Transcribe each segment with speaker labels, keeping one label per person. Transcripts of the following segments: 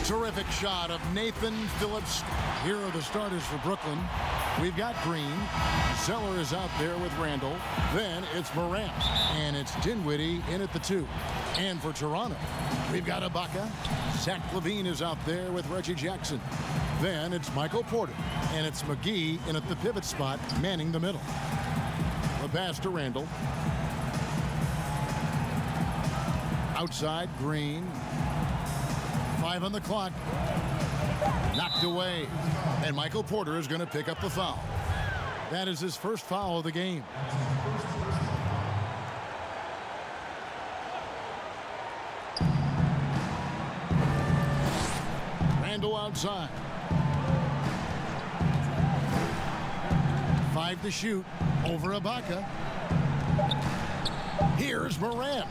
Speaker 1: Terrific shot of Nathan Phillips. Here are the starters for Brooklyn. We've got Green. Zeller is out there with Randall. Then it's Morant. And it's Dinwiddie in at the 2. And for Toronto, we've got Ibaka. Zach LaVine is out there with Reggie Jackson. Then it's Michael Porter. And it's McGee in at the pivot spot, manning the middle. The pass to Randall. Outside, Green. 5 on the clock. Knocked away. And Michael Porter is going to pick up the foul. That is his first foul of the game. Randall outside. 5 to shoot over Ibaka. Here's Morant.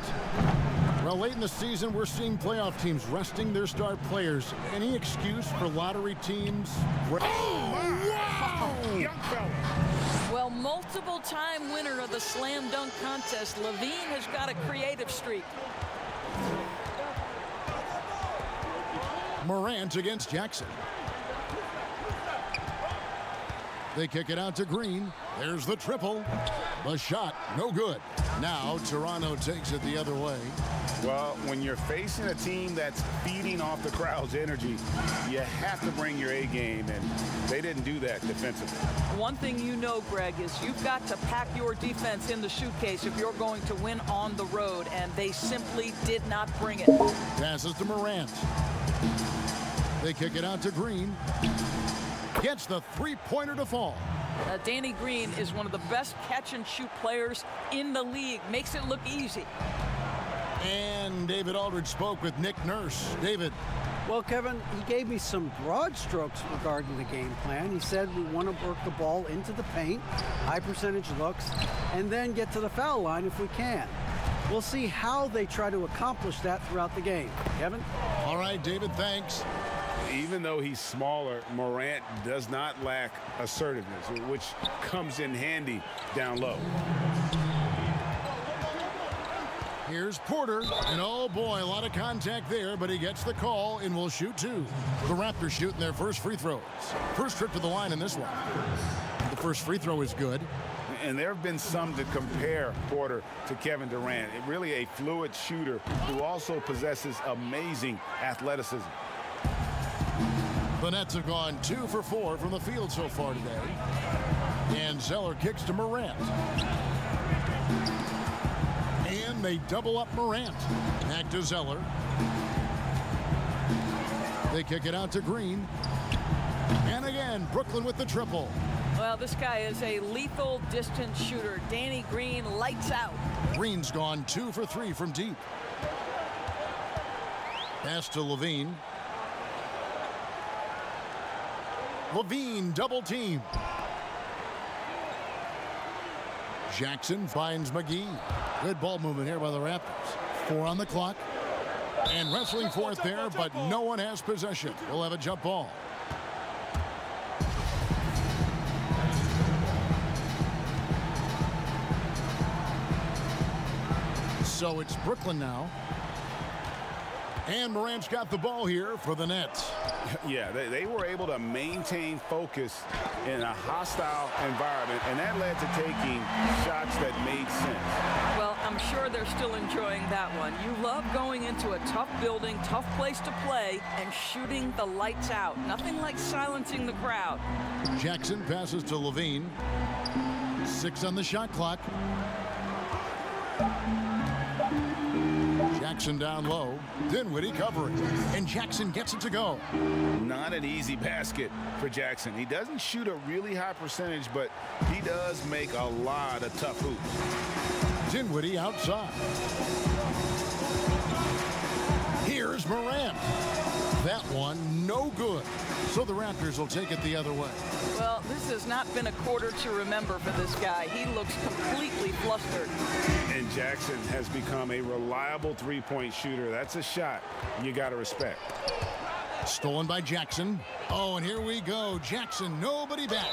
Speaker 1: Well, late in the season, we're seeing playoff teams resting their star players. Any excuse for lottery teams?
Speaker 2: Wow! Young fella.
Speaker 3: Well, multiple-time winner of the slam dunk contest, LaVine has got a creative streak.
Speaker 1: Morant against Jackson. They kick it out to Green. There's the triple. The shot, no good. Now Toronto takes it the other way.
Speaker 2: Well, when you're facing a team that's feeding off the crowd's energy, you have to bring your A game, and they didn't do that defensively.
Speaker 3: One thing you know, Greg, is you've got to pack your defense in the suitcase if you're going to win on the road, and they simply did not bring it.
Speaker 1: Passes to Morant. They kick it out to Green. Gets the three-pointer to fall.
Speaker 3: Danny Green is one of the best catch-and-shoot players in the league. Makes it look easy.
Speaker 1: And David Aldridge spoke with Nick Nurse. David.
Speaker 4: Well, Kevin, he gave me some broad strokes regarding the game plan. He said we want to work the ball into the paint, high percentage looks, and then get to the foul line if we can. We'll see how they try to accomplish that throughout the game. Kevin?
Speaker 1: All right, David, thanks.
Speaker 2: Even though he's smaller, Morant does not lack assertiveness, which comes in handy down low.
Speaker 1: Here's Porter, and oh boy, a lot of contact there, but he gets the call and will shoot 2. The Raptors shooting their first free throws. First trip to the line in this one. The first free throw is good.
Speaker 2: And there have been some to compare Porter to Kevin Durant. Really a fluid shooter who also possesses amazing athleticism.
Speaker 1: The Nets have gone 2 for 4 from the field so far today. And Zeller kicks to Morant. And they double up Morant. Back to Zeller. They kick it out to Green. And again, Brooklyn with the triple.
Speaker 3: Well, this guy is a lethal distance shooter. Danny Green lights out.
Speaker 1: Green's gone 2 for 3 from deep. Pass to LaVine. LaVine double team. Jackson finds McGee. Good ball movement here by the Raptors. 4 on the clock. And wrestling for it there, but no one has possession. We'll have a jump ball. So it's Brooklyn now. And Morant's got the ball here for the Nets.
Speaker 2: Yeah, they were able to maintain focus in a hostile environment, and that led to taking shots that made sense.
Speaker 3: Well, I'm sure they're still enjoying that one. You love going into a tough building, tough place to play, and shooting the lights out. Nothing like silencing the crowd.
Speaker 1: Jackson passes to LaVine. 6 on the shot clock. Jackson down low. Dinwiddie covering. And Jackson gets it to go.
Speaker 2: Not an easy basket for Jackson. He doesn't shoot a really high percentage, but he does make a lot of tough hoops.
Speaker 1: Dinwiddie outside. Here's Morant. That one, no good. So the Raptors will take it the other way.
Speaker 3: Well, this has not been a quarter to remember for this guy. He looks completely flustered.
Speaker 2: And Jackson has become a reliable three-point shooter. That's a shot you got to respect.
Speaker 1: Stolen by Jackson. Oh, and here we go. Jackson, nobody back.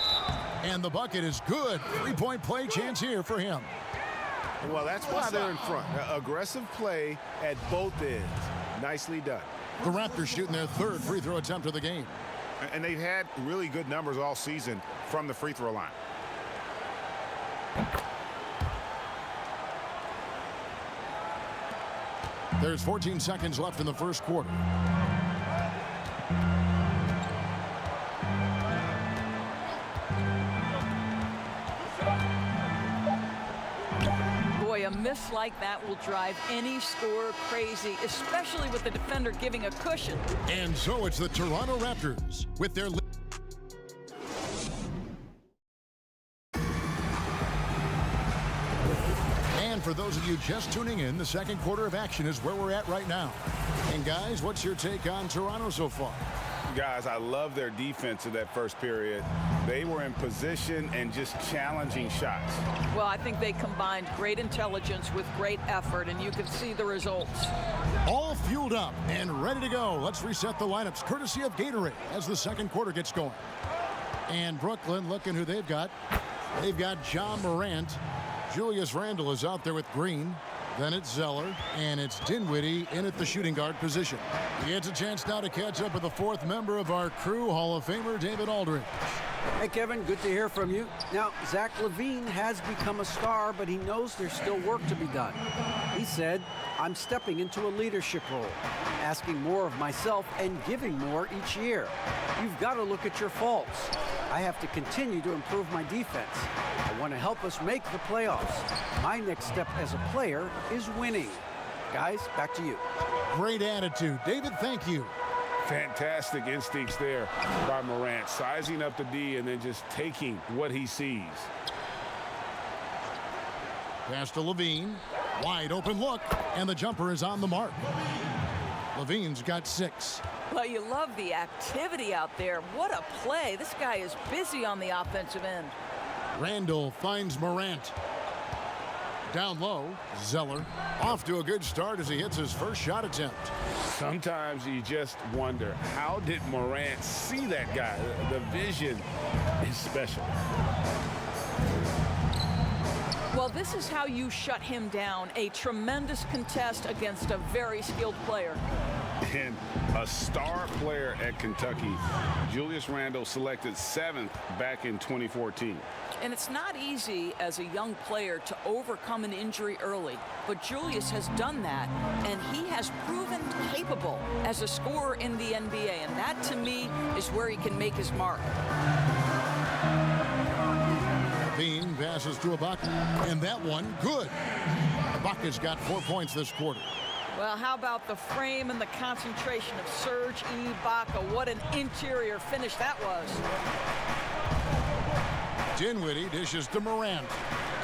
Speaker 1: And the bucket is good. Three-point play chance here for him.
Speaker 2: Well, that's why they're in front. Aggressive play at both ends. Nicely done.
Speaker 1: The Raptors shooting their third free throw attempt of the game.
Speaker 2: And they've had really good numbers all season from the free throw line.
Speaker 1: There's 14 seconds left in the first quarter.
Speaker 3: Boy, a miss like that will drive any scorer crazy, especially with the defender giving a cushion.
Speaker 1: And so it's the Toronto Raptors with their for those of you just tuning in, the second quarter of action is where we're at right now. And guys, what's your take on Toronto so far?
Speaker 2: Guys, I love their defense in that first period. They were in position and just challenging shots.
Speaker 3: Well, I think they combined great intelligence with great effort, and you can see the results.
Speaker 1: All fueled up and ready to go. Let's reset the lineups courtesy of Gatorade as the second quarter gets going. And Brooklyn, looking who they've got. They've got John Morant. Julius Randle is out there with Green. Then it's Zeller, and it's Dinwiddie in at the shooting guard position. He gets a chance now to catch up with the fourth member of our crew, Hall of Famer David Aldridge.
Speaker 4: Hey, Kevin, good to hear from you. Now, Zach LaVine has become a star, but he knows there's still work to be done. He said, I'm stepping into a leadership role, asking more of myself and giving more each year. You've got to look at your faults. I have to continue to improve my defense. I want to help us make the playoffs. My next step as a player is winning. Guys, back to you.
Speaker 1: Great attitude. David, thank you.
Speaker 2: Fantastic instincts there by Morant, sizing up the D and then just taking what he sees.
Speaker 1: Pass to LaVine. Wide open look, and the jumper is on the mark. LaVine's got 6.
Speaker 3: Well, you love the activity out there. What a play. This guy is busy on the offensive end.
Speaker 1: Randle finds Morant. Down low, Zeller. Off to a good start as he hits his first shot attempt.
Speaker 2: Sometimes you just wonder, how did Morant see that guy? The vision is special.
Speaker 3: Well, this is how you shut him down. A tremendous contest against a very skilled player.
Speaker 2: And a star player at Kentucky, Julius Randle, selected 7th back in 2014.
Speaker 3: And it's not easy as a young player to overcome an injury early, but Julius has done that, and he has proven capable as a scorer in the NBA, and that, to me, is where he can make his mark.
Speaker 1: Bean passes to Ibaka, and that one, good. Ibaka's got 4 points this quarter.
Speaker 3: Well, how about the frame and the concentration of Serge Ibaka? What an interior finish that was.
Speaker 1: Dinwiddie dishes to Morant,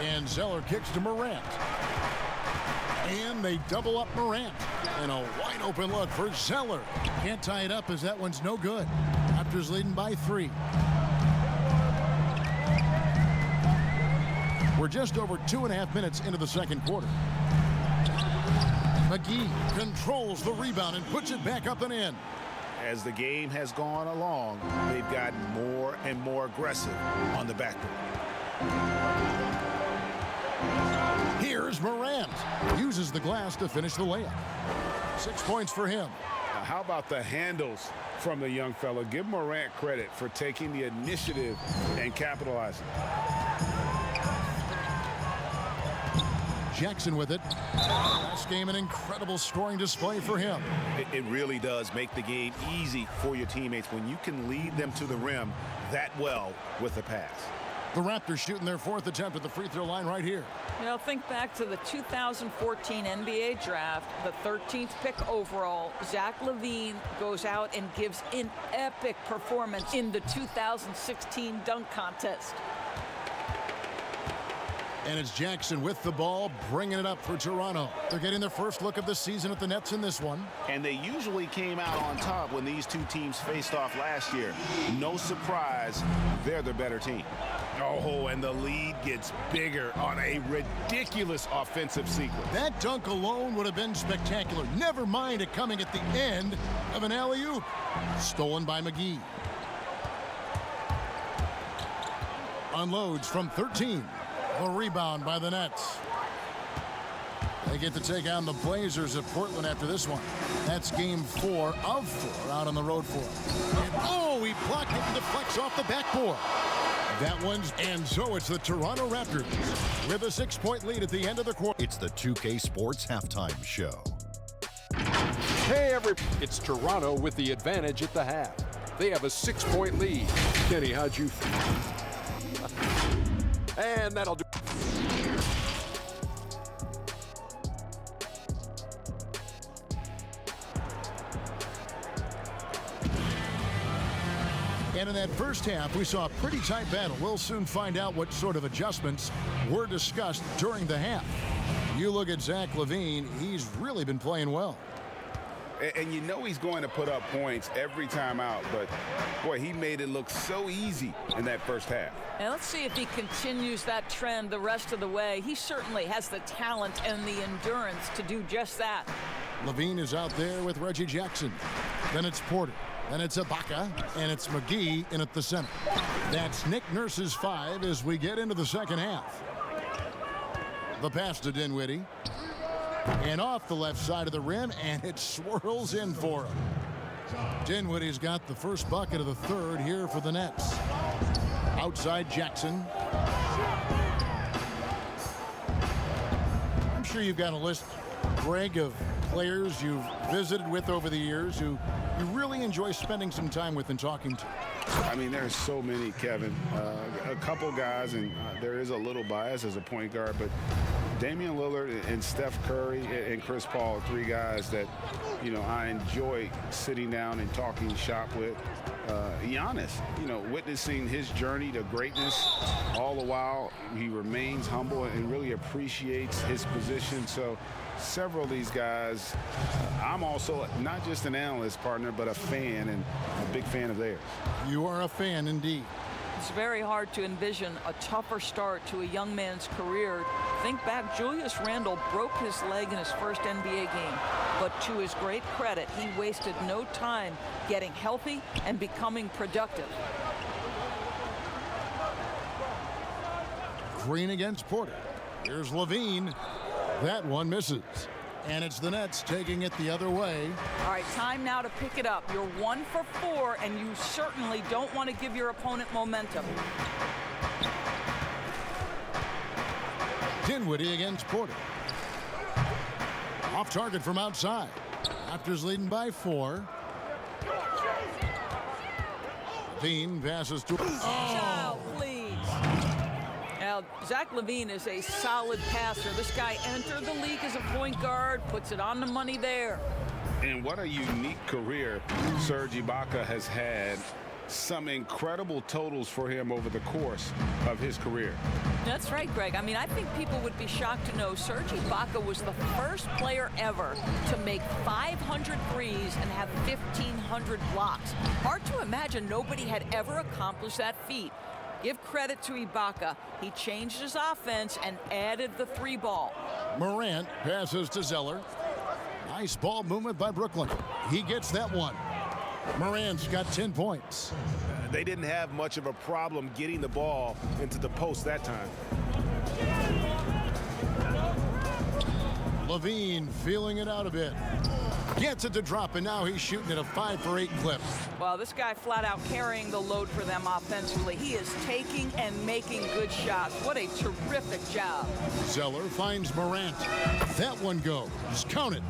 Speaker 1: and Zeller kicks to Morant. And they double up Morant. And a wide open look for Zeller. Can't tie it up as that one's no good. Raptors leading by 3. We're just over 2.5 minutes into the second quarter. McGee controls the rebound and puts it back up and in.
Speaker 2: As the game has gone along, they've gotten more and more aggressive on the backboard.
Speaker 1: Here's Morant. Uses the glass to finish the layup. 6 points for him.
Speaker 2: Now, how about the handles from the young fella? Give Morant credit for taking the initiative and capitalizing.
Speaker 1: Jackson with it. Last game, an incredible scoring display for him.
Speaker 2: It really does make the game easy for your teammates when you can lead them to the rim that well with a pass.
Speaker 1: The Raptors shooting their 4th attempt at the free throw line right here.
Speaker 3: You know, think back to the 2014 NBA draft, the 13th pick overall. Zach LaVine goes out and gives an epic performance in the 2016 dunk contest.
Speaker 1: And it's Jackson with the ball, bringing it up for Toronto. They're getting their first look of the season at the Nets in this one.
Speaker 2: And they usually came out on top when these two teams faced off last year. No surprise, they're the better team. Oh, and the lead gets bigger on a ridiculous offensive sequence.
Speaker 1: That dunk alone would have been spectacular. Never mind it coming at the end of an alley-oop. Stolen by McGee. Unloads from 13. A rebound by the Nets. They get to take on the Blazers of Portland after this one. That's game 4 of 4 out on the road for him. And, oh, he blocked it and deflects off the backboard. That one's, and so it's the Toronto Raptors with a 6-point lead at the end of the quarter.
Speaker 5: It's the 2K Sports Halftime Show.
Speaker 6: Hey, it's Toronto with the advantage at the half. They have a 6-point lead. Kenny, how'd you feel? And that'll do.
Speaker 1: And in that first half, we saw a pretty tight battle. We'll soon find out what sort of adjustments were discussed during the half. You look at Zach LaVine, he's really been playing well.
Speaker 2: And you know he's going to put up points every time out, but boy, he made it look so easy in that first half.
Speaker 3: And let's see if he continues that trend the rest of the way. He certainly has the talent and the endurance to do just that.
Speaker 1: LaVine is out there with Reggie Jackson. Then it's Porter. Then it's Ibaka, and it's McGee in at the center. That's Nick Nurse's 5 as we get into the second half. The pass to Dinwiddie. And off the left side of the rim, and it swirls in for him. Dinwiddie's got the first bucket of the third here for the Nets. Outside Jackson. I'm sure you've got a list, Greg, of players you've visited with over the years who you really enjoy spending some time with and talking to.
Speaker 2: I mean, there's so many, Kevin. A couple guys, and there is a little bias as a point guard, but Damian Lillard and Steph Curry and Chris Paul, 3 guys that, you know, I enjoy sitting down and talking shop with. Giannis, you know, witnessing his journey to greatness, all the while he remains humble and really appreciates his position. So several of these guys, I'm also not just an analyst, partner, but a fan, and a big fan of theirs.
Speaker 1: You are a fan indeed.
Speaker 3: It's very hard to envision a tougher start to a young man's career. Think back, Julius Randle broke his leg in his first NBA game, but to his great credit, he wasted no time getting healthy and becoming productive.
Speaker 1: Green against Porter. Here's LaVine. That one misses. And it's the Nets taking it the other way.
Speaker 3: All right, time now to pick it up. You're 1 for 4, and you certainly don't want to give your opponent momentum.
Speaker 1: Dinwiddie against Porter. Off target from outside. Raptors leading by 4. LaVine passes to...
Speaker 3: Oh, please. Now, Zach LaVine is a solid passer. This guy entered the league as a point guard, puts it on the money there.
Speaker 2: And what a unique career Serge Ibaka has had. Some incredible totals for him over the course of his career.
Speaker 3: That's right, Greg. I mean, I think people would be shocked to know Serge Ibaka was the first player ever to make 500 threes and have 1,500 blocks. Hard to imagine nobody had ever accomplished that feat. Give credit to Ibaka. He changed his offense and added the 3-ball.
Speaker 1: Morant passes to Zeller. Nice ball movement by Brooklyn. He gets that one. Morant's got 10 points.
Speaker 2: They didn't have much of a problem getting the ball into the post that time.
Speaker 1: LaVine feeling it out a bit. Gets it to drop, and now he's shooting at a 5 for 8 clip.
Speaker 3: Well, this guy flat out carrying the load for them offensively. He is taking and making good shots. What a terrific job.
Speaker 1: Zeller finds Morant. That one goes. Count it.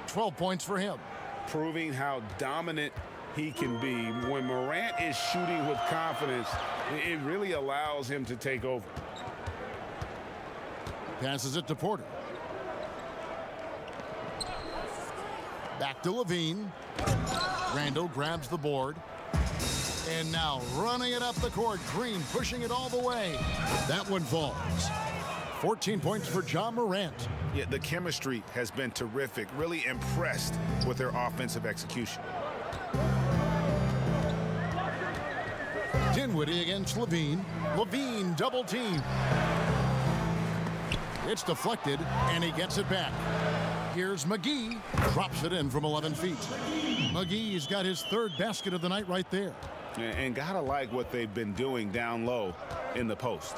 Speaker 1: 12 points for him.
Speaker 2: Proving how dominant he can be. When Morant is shooting with confidence, it really allows him to take over.
Speaker 1: Passes it to Porter. Back to LaVine. Randle grabs the board. And now running it up the court. Green pushing it all the way. That one falls. 14 points for Ja Morant.
Speaker 2: Yeah, the chemistry has been terrific. Really impressed with their offensive execution.
Speaker 1: Dinwiddie against LaVine. LaVine double team. It's deflected, and he gets it back. Here's McGee. Drops it in from 11 feet. McGee's got his 3rd basket of the night right there.
Speaker 2: And gotta like what they've been doing down low in the post.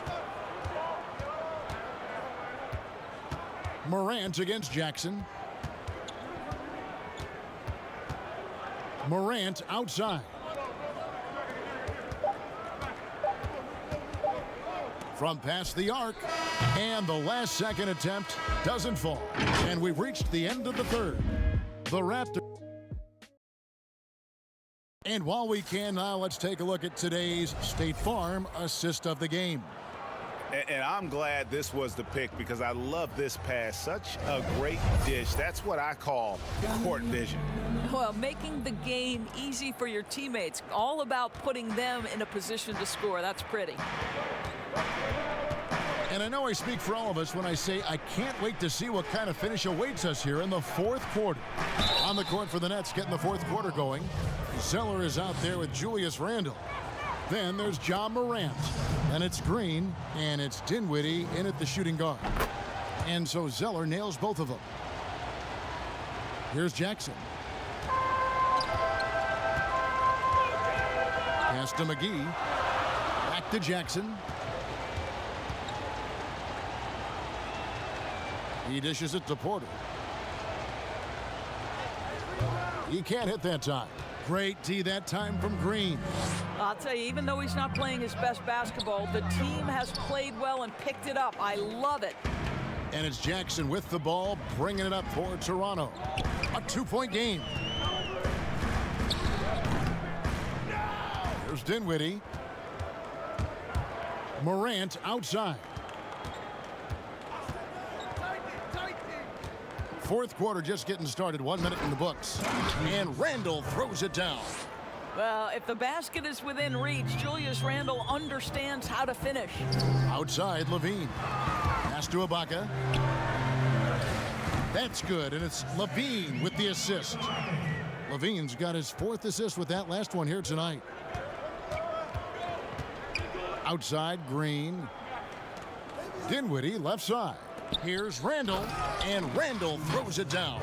Speaker 1: Morant against Jackson. Morant outside. From past the arc, and the last second attempt doesn't fall. And we've reached the end of the third. The Raptors. And while we can now, let's take a look at today's State Farm assist of the game.
Speaker 2: And I'm glad this was the pick because I love this pass. Such a great dish. That's what I call court vision.
Speaker 3: Well, making the game easy for your teammates. All about putting them in a position to score. That's pretty.
Speaker 1: And I know I speak for all of us when I say I can't wait to see what kind of finish awaits us here in the fourth quarter. On the court for the Nets, getting the fourth quarter going. Zeller is out there with Julius Randle. Then there's John Morant. And it's Green, and it's Dinwiddie in at the shooting guard. And so Zeller nails both of them. Here's Jackson. Pass to McGee. Back to Jackson. He dishes it to Porter. He can't hit that time. Great tee that time from Green.
Speaker 3: I'll tell you, even though he's not playing his best basketball, the team has played well and picked it up. I love it.
Speaker 1: And it's Jackson with the ball, bringing it up for Toronto. A two-point game. There's Dinwiddie. Morant outside. Fourth quarter just getting started. 1 minute in the books. And Randle throws it down.
Speaker 3: Well, if the basket is within reach, Julius Randle understands how to finish.
Speaker 1: Outside, Levine. Pass to Ibaka. That's good, and it's Levine with the assist. Levine's got his fourth assist with that last one here tonight. Outside, Green. Dinwiddie, left side. Here's Randle, and Randle throws it down.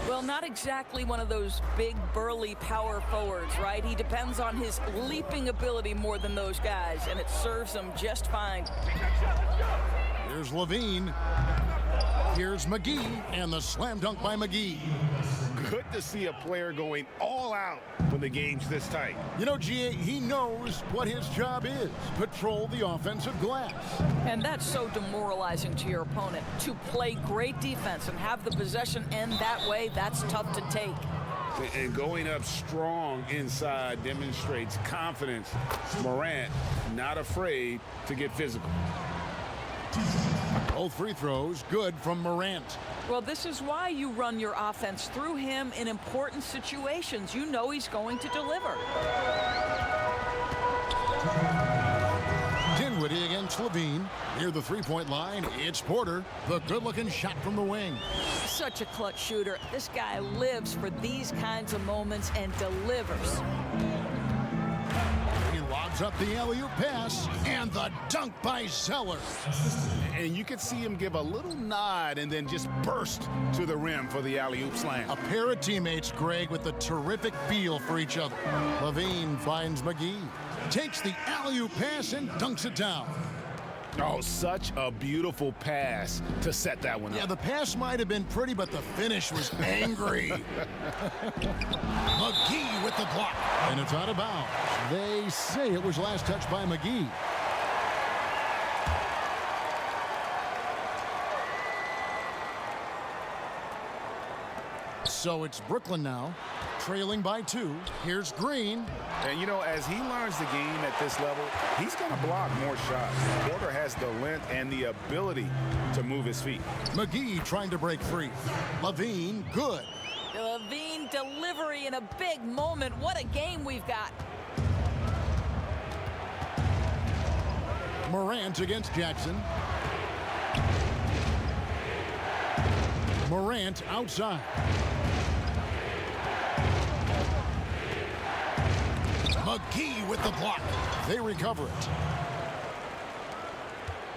Speaker 3: Well, not exactly one of those big, burly power forwards, right? He depends on his leaping ability more than those guys, and it serves him just fine.
Speaker 1: Here's Levine. Here's McGee, and the slam dunk by McGee.
Speaker 2: Good to see a player going all out when the game's this tight.
Speaker 1: You know, GA, he knows what his job is. Patrol the offensive glass.
Speaker 3: And that's so demoralizing to your opponent. To play great defense and have the possession end that way, that's tough to take.
Speaker 2: And going up strong inside demonstrates confidence. Morant not afraid to get physical.
Speaker 1: Both free throws good from Morant.
Speaker 3: Well, this is why you run your offense through him in important situations. You know he's going to deliver.
Speaker 1: Dinwiddie against Levine. Near the three-point line, it's Porter. The good-looking shot from the wing.
Speaker 3: Such a clutch shooter. This guy lives for these kinds of moments and delivers.
Speaker 1: He lobs up the alley-oop pass, and the dunk by Zeller.
Speaker 2: And you could see him give a little nod and then just burst to the rim for the alley-oop slam.
Speaker 1: A pair of teammates, Greg, with a terrific feel for each other. Levine finds McGee. Takes the alley-oop pass and dunks it down.
Speaker 2: Oh, such a beautiful pass to set that one up.
Speaker 1: Yeah, the pass might have been pretty, but the finish was angry. McGee with the block. And it's out of bounds. They say it was last touched by McGee. So it's Brooklyn now, trailing by 2. Here's Green.
Speaker 2: And, you know, as he learns the game at this level, he's going to block more shots. Porter has the length and the ability to move his feet.
Speaker 1: McGee trying to break free. Levine, good.
Speaker 3: Levine delivery in a big moment. What a game we've got.
Speaker 1: Morant against Jackson. Morant outside. McGee with the block. They recover it.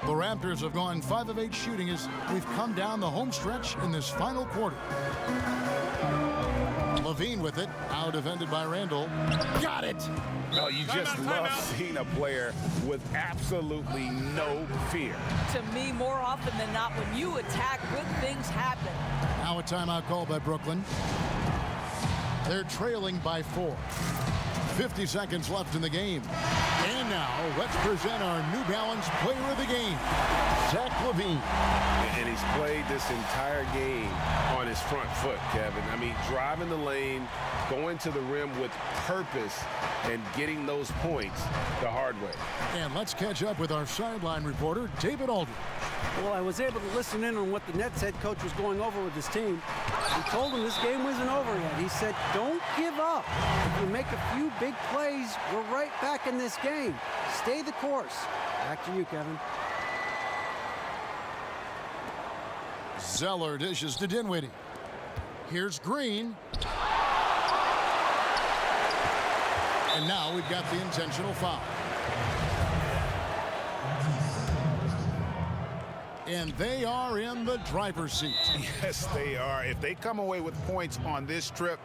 Speaker 1: The Raptors have gone 5 of 8 shooting as we've come down the home stretch in this final quarter. Levine. Levine with it. Out defended by Randall. Got it.
Speaker 2: Oh, you just love seeing a player with absolutely no fear.
Speaker 3: To me, more often than not, when you attack, good things happen.
Speaker 1: Now a timeout call by Brooklyn. They're trailing by 4. 50 seconds left in the game. And now, let's present our New Balance player of the game, Zach LaVine.
Speaker 2: And he's played this entire game on his front foot, Kevin. I mean, driving the lane, going to the rim with purpose, and getting those points the hard way.
Speaker 1: And let's catch up with our sideline reporter, David Aldridge.
Speaker 4: Well, I was able to listen in on what the Nets head coach was going over with his team. He told them this game wasn't over yet. He said, don't give up. If you make a few big plays, we're right back in this game. Stay the course. Back to you, Kevin.
Speaker 1: Zeller dishes to Dinwiddie. Here's Green. And now we've got the intentional foul. And they are in the driver's seat.
Speaker 2: Yes, they are. If they come away with points on this trip,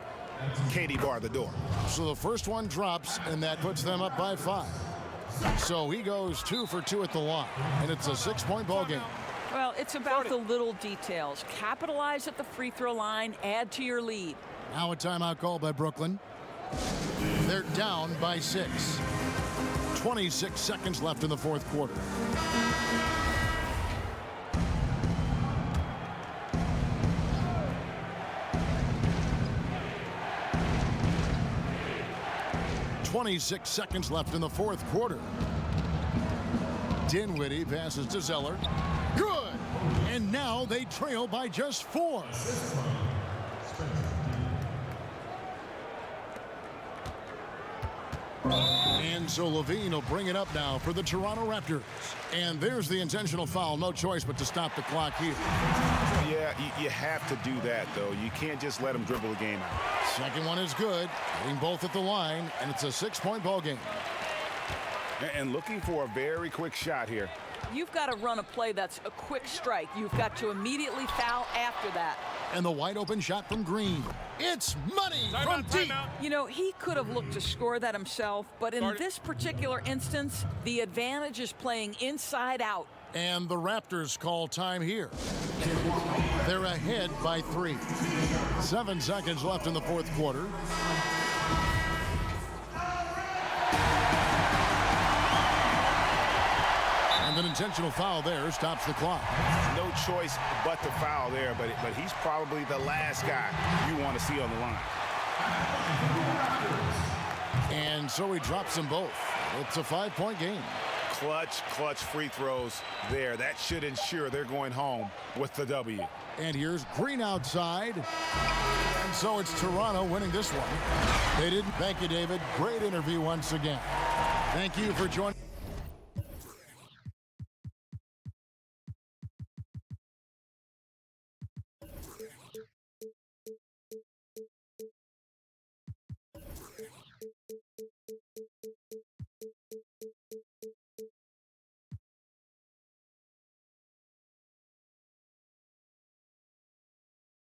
Speaker 2: Katie bar the door.
Speaker 1: So the first one drops, and that puts them up by 5. So he goes 2 for 2 at the line, and it's a 6-point ball game.
Speaker 3: Well, it's about the little details. Capitalize at the free throw line, add to your lead.
Speaker 1: Now a timeout call by Brooklyn. They're down by 6. 26 seconds left in the fourth quarter. .26 seconds left in the fourth quarter. Dinwiddie passes to Zeller. Good! And now they trail by just 4. And so Levine will bring it up now for the Toronto Raptors. And there's the intentional foul. No choice but to stop the clock here.
Speaker 2: Yeah, you have to do that, though. You can't just let them dribble the game out.
Speaker 1: Second one is good. Hitting both at the line, and it's a 6-point ball game.
Speaker 2: And looking for a very quick shot here.
Speaker 3: You've got to run a play that's a quick strike. You've got to immediately foul after that.
Speaker 1: And the wide open shot from Green. It's money from deep.
Speaker 3: You know, he could have looked to score that himself, but in this particular instance, the advantage is playing inside out.
Speaker 1: And the Raptors call time here. They're ahead by 3. 7 seconds left in the fourth quarter. And an intentional foul there stops the clock.
Speaker 2: No choice but to foul there, but he's probably the last guy you want to see on the line.
Speaker 1: And so he drops them both. It's a 5-point game.
Speaker 2: Clutch free throws there. That should ensure they're going home with the W.
Speaker 1: And here's Green outside. And so it's Toronto winning this one. They didn't. Thank you, David. Great interview once again. Thank you for joining.